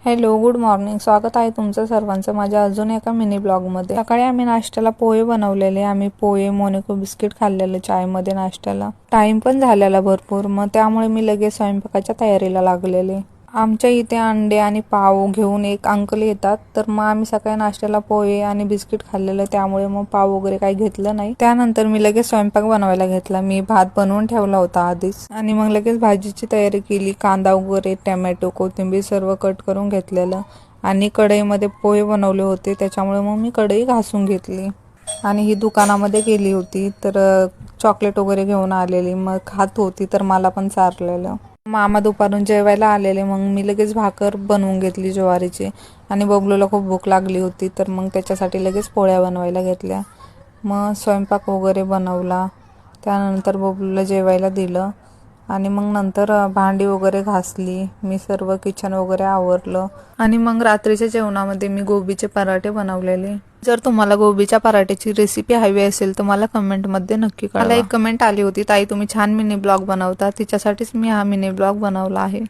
Hello, good morning. स्वागत आहे तुमचं सर्वांचं माझ्या अजून एका मिनी ब्लॉगमध्ये. सकाळी आम्ही नाश्त्याला पोहे बनवलेले. आम्ही पोहे मोनिको बिस्किट खाल्लेलं चायमध्ये नाश्त्याला. टाइम पण झालेला भरपूर, मग त्यामुळे मी लगेच स्वयंपाकाच्या तयारीला लागलेले. आमच्या इथे अंडे आणि पाव घेऊन एक अंकल येतात, तर मग आम्ही सकाळी नाश्त्याला पोहे आणि बिस्किट खाल्लेलं, त्यामुळे मग पाव वगैरे काही घेतलं नाही. त्यानंतर मी लगेच स्वयंपाक बनवायला घेतला. मी भात बनवून ठेवला होता आधीच आणि मग लगेच भाजीची तयारी केली. कांदा वगैरे, टोमॅटो, कोथिंबीर सर्व कट करून घेतलेलं आणि कढईमध्ये पोहे बनवले होते, त्याच्यामुळे मग मी कढई घासून घेतली. आणि ही दुकानामध्ये गेली होती, तर चॉकलेट वगैरे घेऊन आलेली. मग खात होती, तर मला पण चारलेलं. मामा दुपारून जेवायला आलेले, मग मी लगेच भाकर बनवून घेतली ज्वारीची. आणि बबलूला खूप भूक लागली होती, तर मग त्याच्यासाठी लगेच पोळ्या बनवायला घेतल्या. मग स्वयंपाक वगैरे बनवला. त्यानंतर बबलूला जेवायला दिलं आणि मग नंतर भांडी वगैरे घासली. मी सर्व किचन वगैरे आवरलं आणि मग रात्रीच्या जेवणामध्ये मी गोबीचे पराठे बनवलेले. जर तुम्हाला गोबीच्या पराठ्याची रेसिपी हवी असेल तर मला कमेंटमध्ये नक्की कळवा. मला एक कमेंट आली होती, ताई तुम्ही छान मिनी ब्लॉग बनवता, तिच्यासाठीच मी हा मिनी ब्लॉग बनवला आहे.